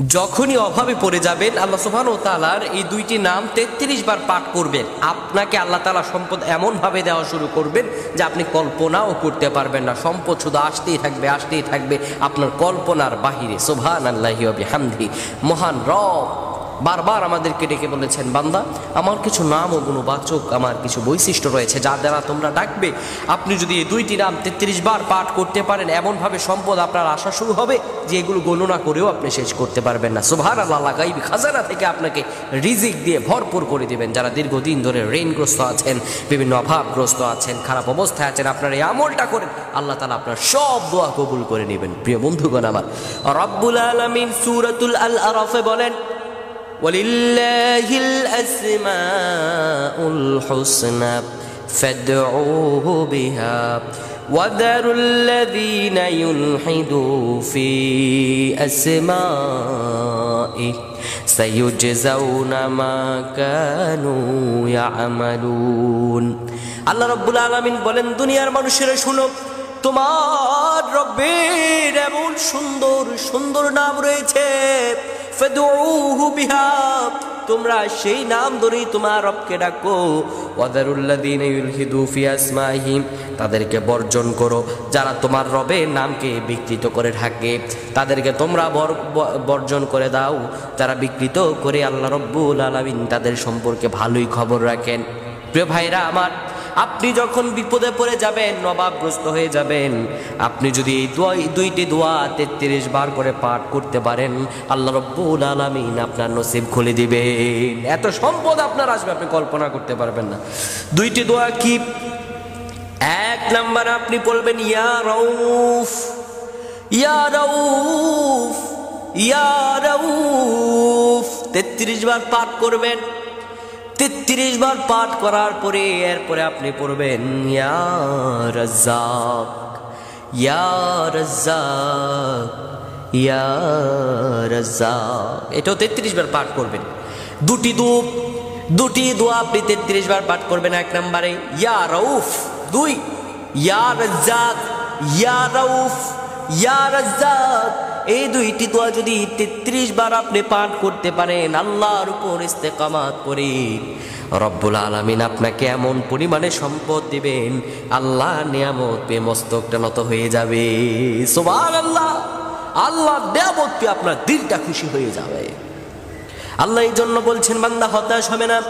যখনই অভাবে পড়ে যাবেন আল্লাহ সুবহানাহু ওয়া তাআলার এই দুইটি নাম 33 বার পাঠ করবেন, আপনাকে আল্লাহ তাআলা সম্পদ এমনভাবে দেওয়া শুরু করবেন যে আপনি কল্পনাও করতে পারবেন না। সম্পদ শুধু আসতেই থাকবে আপনার কল্পনার বাহিরে। সুবহানাল্লাহি ওয়া বিহামদিহি। মহান রব বারবার আমাদেরকে ডেকে বলেছেন, বান্দা আমার কিছু নাম ও গুণবাচক, আমার কিছু বৈশিষ্ট্য রয়েছে যা দ্বারা তোমরা ডাকবে। আপনি যদি এই দুইটি নাম 33 বার পাঠ করতে পারেন, এমনভাবে সম্পদ আপনার আসা শুরু হবে যে এগুলো গণনা করেও আপনি শেষ করতে পারবেন না। সুবহানাল্লাহ। গায়বী খাজানা থেকে আপনাকে রিজিক দিয়ে ভরপুর করে দিবেন। যারা দীর্ঘদিন ধরে ঋণগ্রস্ত আছেন, বিভিন্ন অভাবগ্রস্ত আছেন, খারাপ অবস্থায় আছেন, আপনার এই আমলটা করেন, আল্লাহ তাআলা আপনার সব দোয়া কবুল করে নেবেন। প্রিয় বন্ধুগণ আমার, রব্বুল আলামিন সূরাতুল আল আরাফে বলেন, ওয়ালিল্লাহিল আসমাউল হুসনা ফাদউহু বিহা ওয়াদারুল লাযীনা ইউলহিদু ফি আসমাইহি সাইয়ুজজাউনা মা কানু ইয়ামালুন। আল্লাহ রাব্বুল আলামিন বলেন, দুনিয়ার মানুষেরা শুনো, তোমার রব্বের এমন সুন্দর সুন্দর নাম রয়েছে, ফাদউহু বিহা, তোমরা সেই নাম ধরেই তোমার রবকে ডাকো। ওয়াদারুল্লাযীনা ইউলহিদু ফি আসমাইহি, তাদেরকে বর্জন করো যারা তোমার রবের নামকে বিকৃত করে থাকে, তাদেরকে তোমরা বর্জন করে দাও যারা বিকৃত করে। আল্লাহ রাব্বুল আলামিন তাদের সম্পর্কে ভালোই খবর রাখেন। প্রিয় ভাইরা আমার, আপনি যখন বিপদে পড়ে যাবেন, অভাবগ্রস্ত হয়ে যাবেন, আপনি যদি এই দুইটি দোয়া 33 বার করে পাঠ করতে পারেন, আল্লাহ রাব্বুল আলামিন আপনার নসিব খুলে দিবেন। এত সম্পদ আপনার আসবে আপনি কল্পনা করতে পারবেন না। দুইটি দোয়া কি? এক নাম্বার আপনি বলবেন, ইয়া রাউফ, ইয়া রাউফ, ইয়া রাউফ, 33 বার পাঠ করবেন। 33 বার পাঠ করার পরে এরপরে আপনি পড়বেন, ইয়া রাজ্জাক, ইয়া রাজ্জাক, ইয়া রাজ্জাক। এটাও 33 বার পাঠ করবেন। দুটি দোয়া আপনি 33 বার পাঠ করবেন। এক নম্বরে ইয়া রাউফ, 2 ইয়া রাজ্জাক, ইয়া রাউফ, ইয়া রাজ্জাক। এই দুইটি দোয়া যদি 33 বার আপনি পাঠ করতে পারেন, আল্লাহর উপর ইস্তেকামাত করে, রব্বুল আলামিন আপনাকে এমন পরিমাণে সম্পদ দিবেন, আল্লাহ নিয়ামত পেয়ে মস্তকটা নত হয়ে যাবে। সুবহানাল্লাহ। আল্লাহর নিয়ামত পেয়ে আপনার দিলটা খুশি হয়ে যাবে। আল্লাহ এই জন্য বলছেন, বান্দা হতাশ হবে না।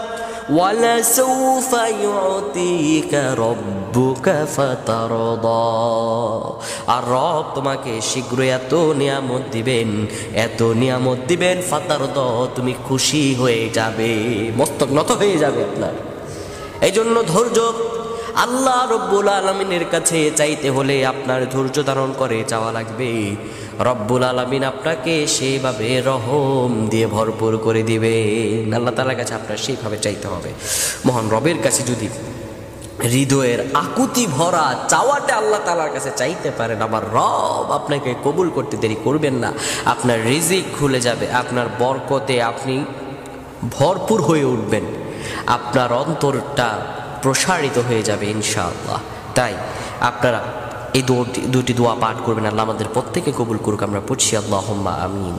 ওয়ালা সাউফা ইউতিকা রাব্বুকা ফাতারদা, আর রব তোমাকে শীঘ্রই এত নিয়ামত দিবেন, ফাতারদা, তুমি খুশি হয়ে যাবে, মস্তক নত হয়ে যাবে আপনার। এই জন্য ধৈর্য, আল্লাহ রব্বুল আলামিনের কাছে চাইতে হলে আপনার ধৈর্য ধারণ করে চাওয়া লাগবে। রব্বুল আলামিন আপনাকে সেইভাবে রহম দিয়ে ভরপুর করে দিবেন। আল্লাহ তাআলার কাছে আপনার সেইভাবে চাইতে হবে। মহান রবের কাছে যদি হৃদয়ের আকুতি ভরা চাওয়াটা আল্লাহ তাআলার কাছে চাইতে পারেন, আমার রব আপনাকে কবুল করতে দেরি করবেন না। আপনার রিজিক খুলে যাবে, আপনার বরকতে আপনি ভরপুর হয়ে উঠবেন, আপনার অন্তরটা প্রসারিত হয়ে যাবে ইনশাআল্লাহ। তাই আপনারা এই দুটি দোয়া পাঠ করবেন। আল্লাহ আমাদের প্রত্যেকে কবুল করুক। আমরা পড়ছি আল্লাহুম্মা আমিন।